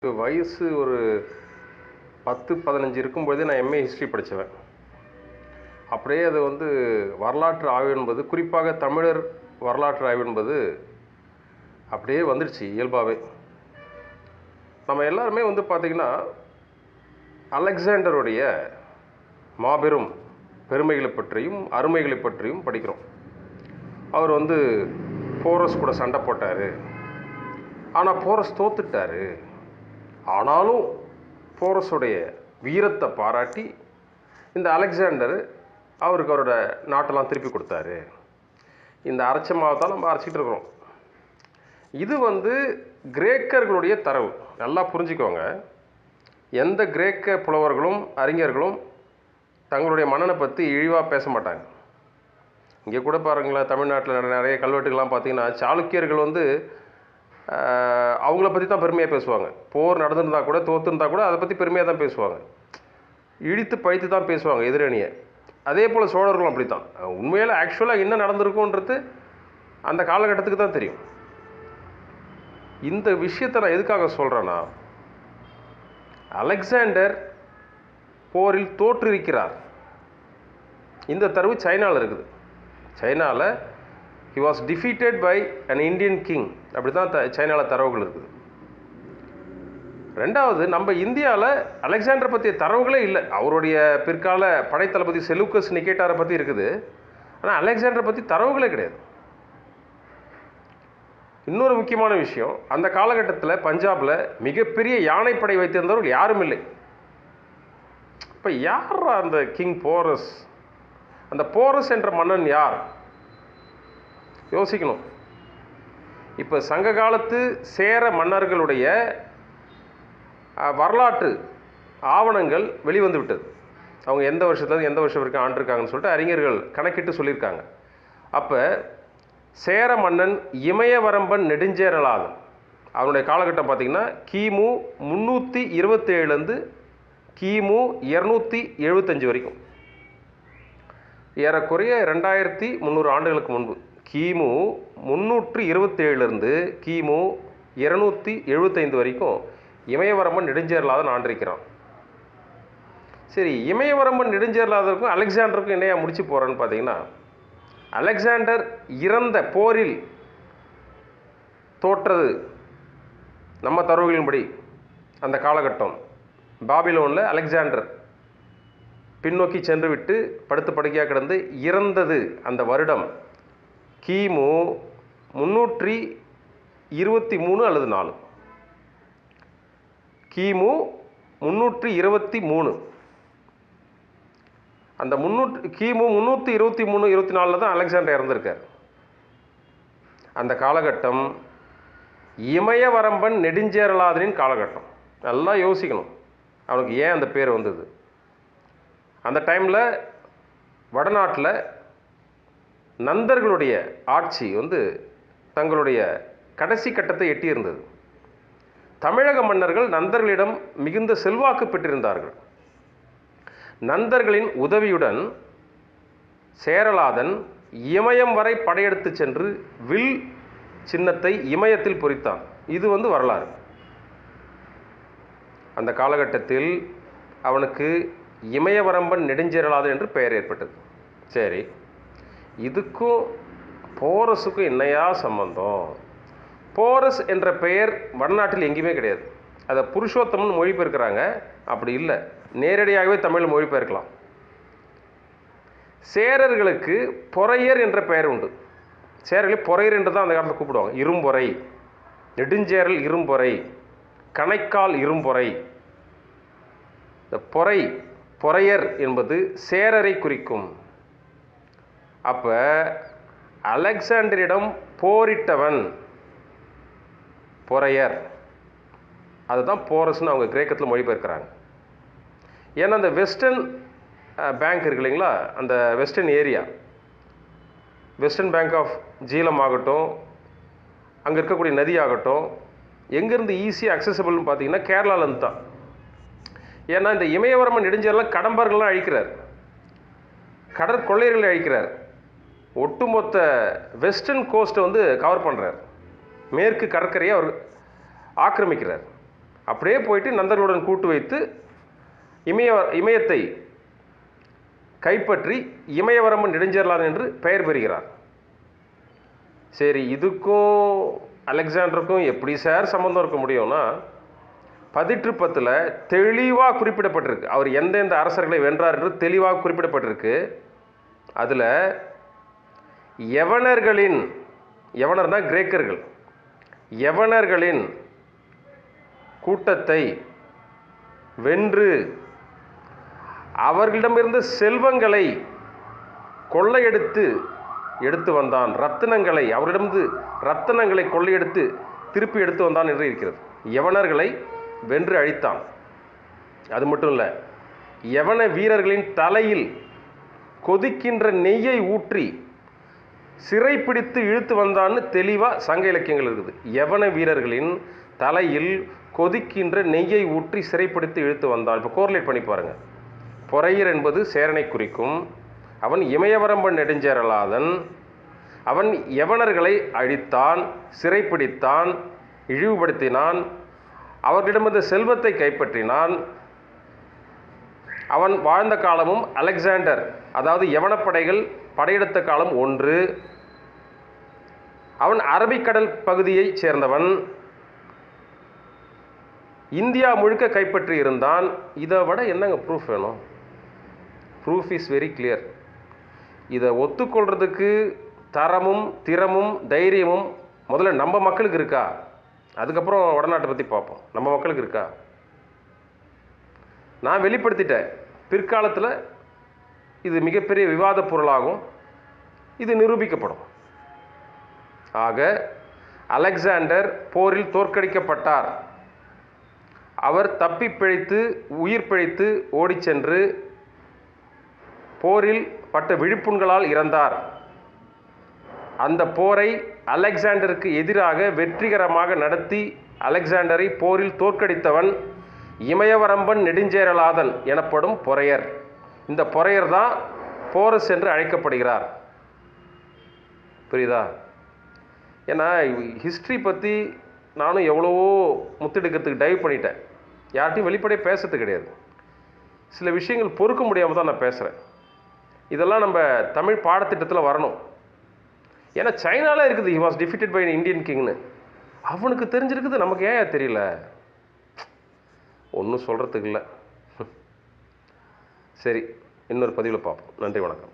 வயசு ஒரு 10-15 இருக்கும்போதே நான் எம்ஏ ஹிஸ்ட்ரி படித்தவன். அப்படியே அது வரலாற்று ஆய்வு என்பது, குறிப்பாக தமிழர் வரலாற்று ஆய்வு என்பது அப்படியே வந்துடுச்சு இயல்பாகவே. நம்ம எல்லாருமே பார்த்திங்கன்னா அலெக்சாண்டருடைய மாபெரும் பெருமைகளை பற்றியும் அருமைகளை பற்றியும் படிக்கிறோம். அவர் போரஸ் கூட சண்டை போட்டார், ஆனால் போரஸ் தோத்துட்டார். ஆனாலும் போரஸுடைய வீரத்தை பாராட்டி இந்த அலெக்சாண்டர் அவருக்கு அவரோட நாட்டெல்லாம் திருப்பி கொடுத்தாரு. இந்த அரைச்ச மாவை தான் நம்ம அரைச்சிட்டு இருக்கிறோம். இது கிரேக்கர்களுடைய தரவு. நல்லா புரிஞ்சுக்கோங்க. எந்த கிரேக்க புலவர்களும் அறிஞர்களும் தங்களுடைய மன்னனை பற்றி இழிவாக பேச மாட்டாங்க. இங்கே கூட பாருங்களேன், தமிழ்நாட்டில் நிறைய கல்வெட்டுகள்லாம் பார்த்தீங்கன்னா சாளுக்கியர்கள் அவங்கள பற்றி தான் பெருமையாக பேசுவாங்க. போர் நடந்துருந்தா கூட தோற்றுருந்தா கூட அதை பற்றி பெருமையாக தான் பேசுவாங்க. இடித்து பழித்து தான் பேசுவாங்க எதிரணியை. அதே போல் சோழர்களும் அப்படி தான். உண்மையில் ஆக்சுவலாக என்ன நடந்திருக்குன்றது அந்த காலகட்டத்துக்கு தான் தெரியும். இந்த விஷயத்தை நான் எதுக்காக சொல்கிறேன்னா, அலெக்சாண்டர் போரில் தோற்றிருக்கிறார். இந்த தரவு சைனாவில் இருக்குது. சைனாவில் he was defeated by an Indian king. அப்படி தான் சைனாவில் தரவுகள் இருக்குது. ரெண்டாவது, நம்ம இந்தியாவில் அலெக்சாண்டர் பற்றிய தரவுகளே இல்லை. அவருடைய பிற்கால படைத்தளபதி செலூக்கஸ் நிகேட்டாரை பற்றி இருக்குது, ஆனால் அலெக்சாண்டரை பற்றி தரவுகளே கிடையாது. இன்னொரு முக்கியமான விஷயம், அந்த காலகட்டத்தில் பஞ்சாபில் மிகப்பெரிய யானைப்படை வைத்திருந்தவர்கள் யாரும் இல்லை. இப்போ யார் அந்த கிங் போரஸ்? அந்த போரஸ் என்ற மன்னன் யார்? யோசிக்கணும். இப்போ சங்க காலத்து சேர மன்னர்களுடைய வரலாற்று ஆவணங்கள் வெளிவந்து விட்டது. அவங்க எந்த வருஷத்துலேருந்து எந்த வருஷம் வரைக்கும் ஆண்டிருக்காங்கன்னு சொல்லிட்டு அறிஞர்கள் கணக்கிட்டு சொல்லியிருக்காங்க. அப்போ சேர மன்னன் இமயவரம்பன் நெடுஞ்சேரலாதன், அவனுடைய காலகட்டம் பார்த்திங்கன்னா கிமு 327 கிமு 275 வரைக்கும், ஏறக்குறைய 2300 ஆண்டுகளுக்கு முன்பு. கிமு 327 கிமு 275 வரைக்கும் இமயவரம்பன் நெடுஞ்சேரலாதன் ஆண்டிருக்கிறான். சரி, இமயவரம்பன் நெடுஞ்சேரலாதனுக்கும் அலெக்சாண்டருக்கும் என்னையா முடிச்சு போகிறேன்னு பார்த்தீங்கன்னா, அலெக்சாண்டர் இறந்த போரில் தோற்றது நம்ம தரவுகளின்படி அந்த காலகட்டம் பாபிலோனில் அலெக்சாண்டர் பின்னோக்கி சென்று விட்டு படுத்து படுக்கையாக கிடந்து இறந்தது அந்த வருடம் கிமு 323 அல்லது 4. கிமு 323. அந்த கிமு 323-24 தான் அலெக்சாண்டர் இறந்திருக்கார். அந்த காலகட்டம் இமயவரம்பன் நெடுஞ்சேரலாதனின் காலகட்டம். நல்லா யோசிக்கணும், அவனுக்கு ஏன் அந்த பேர் வந்தது. அந்த டைமில் வடநாட்டில் நந்தர்களுடைய ஆட்சி தங்களுடைய கடைசி கட்டத்தை எட்டியிருந்தது. தமிழக மன்னர்கள் நந்தர்களிடம் மிகுந்த செல்வாக்கு பெற்றிருந்தார்கள். நந்தர்களின் உதவியுடன் சேரலாதன் இமயம் வரை படையெடுத்து சென்று வில் சின்னத்தை இமயத்தில் பொறித்தான். இது வரலாறு. அந்த காலகட்டத்தில் அவனுக்கு இமயவரம்பன் நெடுஞ்சேரலாதன் என்று பெயர் ஏற்பட்டது. சரி, இதுக்கும் போரஸுக்கும் என்னையா சம்பந்தம்? போரஸ் என்ற பெயர் வடநாட்டில் எங்கேயுமே கிடையாது. அதை புருஷோத்தமன் மொழிபெயர்க்கிறாங்க. அப்படி இல்லை, நேரடியாகவே தமிழில் மொழிபெயர்க்கலாம். சேரர்களுக்கு பொறையர் என்ற பெயர் உண்டு. சேரர்களை பொறையர் என்று தான் அந்த காலத்தில் கூப்பிடுவாங்க. இரும்பொறை, நெடுஞ்சேரல் இரும்பொறை, கணைக்கால் இரும்பொறை. இந்த பொறையர் என்பது சேரரை குறிக்கும். அப்போ அலெக்சாண்டரிடம் போரிட்டவன் பொறையர், அதுதான் போரஸ்ன்னு அவங்க கிரேக்கத்தில் மொழிபெயர்க்கிறாங்க. ஏன்னா அந்த வெஸ்டர்ன் பேங்க் இருக்கு இல்லைங்களா, அந்த western area, western bank of Jhelum ஆகட்டும், அங்கே இருக்கக்கூடிய நதி ஆகட்டும், எங்கேருந்து ஈஸியாக அக்சசபிள்னு பார்த்தீங்கன்னா கேரளாவிலேருந்து தான். ஏன்னா இந்த இமயவரம்பன் நெடுஞ்சேரலாம் கடம்பர்கள்லாம் அழிக்கிறார், கடற்கொள்ளையர்களை அழிக்கிறார், ஒட்டுமொத்த வெஸ்டர்ன் கோஸ்ட்டை கவர் பண்ணுறார், மேற்கு கடற்கரையை அவர் ஆக்கிரமிக்கிறார். அப்படியே போயிட்டு நண்பர்களுடன் கூட்டு வைத்து இமயத்தை கைப்பற்றி இமயவரம்பன் நெடுஞ்சேரலாதன் என்று பெயர் பெறுகிறார். சரி, இதுக்கும் அலெக்சாண்டருக்கும் எப்படி சார் சம்பந்தம் இருக்க முடியும்னா, 10 தெளிவாக குறிப்பிடப்பட்டிருக்கு. அவர் எந்தெந்த அரசர்களை வென்றார் என்று தெளிவாக குறிப்பிடப்பட்டிருக்கு. அதில் யவனர்னா கிரேக்கர்கள், யவனர்களின் கூட்டத்தை வென்று அவர்களிடமிருந்து செல்வங்களை எடுத்து வந்தான். அவரிடமிருந்து ரத்தினங்களை கொள்ளையெடுத்து திருப்பி எடுத்து வந்தான் என்று இருக்கிறது. யவனர்களை வென்று அழித்தான். அது மட்டும் இல்லை, யவன வீரர்களின் தலையில் கொதிக்கின்ற நெய்யை ஊற்றி சிறைப்பிடித்து இழுத்து வந்தான்னு தெளிவாக சங்க இலக்கியங்கள் இருக்குது. யவன வீரர்களின் தலையில் கொதிக்கின்ற நெய்யை ஊற்றி சிறைப்பிடித்து இழுத்து வந்தான். இப்போ கோரிலேட் பண்ணி பாருங்கள். பொறையர் என்பது சேரனை குறிக்கும். அவன் இமயவரம்பன் நெடுஞ்சேரலாதன். அவன் யவனர்களை அழித்தான், சிறைப்பிடித்தான், இழிவுபடுத்தினான், அவர்களிடமிருந்து செல்வத்தை கைப்பற்றினான். அவன் வாழ்ந்த காலமும் அலெக்சாண்டர், அதாவது யவனப்படைகள் படையெடுத்த காலம் 1. அவன் அரபிக்கடல் பகுதியைச் சேர்ந்தவன். இந்தியா முழுக்க கைப்பற்றி இருந்தான். இதை விட என்னங்க ப்ரூஃப் வேணும்? Proof is very clear. இதை ஒத்துக்கொள்றதுக்கு தரமும் திறமும் தைரியமும் முதல்ல நம்ம மக்களுக்கு இருக்கா? அதுக்கப்புறம் வடநாட்டை பற்றி பார்ப்போம். நம்ம மக்களுக்கு இருக்கா? நான் வெளிப்படுத்திட்டேன். பிற்காலத்தில் இது மிகப்பெரிய விவாத பொருளாகும். இது நிரூபிக்கப்படும். ஆக அலெக்சாண்டர் போரில் தோற்கடிக்கப்பட்டார். அவர் தப்பி பிழைத்து உயிர் பிழைத்து ஓடிச் சென்று போரில் பட்ட விழிப்புண்களால் இறந்தார். அந்த போரை அலெக்சாண்டருக்கு எதிராக வெற்றிகரமாக நடத்தி அலெக்சாண்டரை போரில் தோற்கடித்தவன் இமயவரம்பன் நெடுஞ்சேரலாதன் எனப்படும் பொறையர். இந்த பொறையர் தான் போரஸ் என்று அழைக்கப்படுகிறார். புரியுதா? ஏன்னா ஹிஸ்ட்ரி பற்றி நானும் எவ்வளவோ முத்தெடுக்கிறதுக்கு டைவ் பண்ணிட்டேன். யார்ட்டையும் வெளிப்படையாக பேசுறது கிடையாது. சில விஷயங்கள் பொறுக்க முடியாமல் தான் நான் பேசுகிறேன். இதெல்லாம் நம்ம தமிழ் பாடத்திட்டத்தில் வரணும். ஏன்னா சைனாவில் இருக்குது, he was defeated by Indian கிங்னு. அவனுக்கு தெரிஞ்சிருக்குது, நமக்கு ஏன் தெரியல? ஒன்றும் சொல்கிறதுக்கு இல்லை. சரி, இன்னொரு பதிவில் பார்ப்போம். நன்றி, வணக்கம்.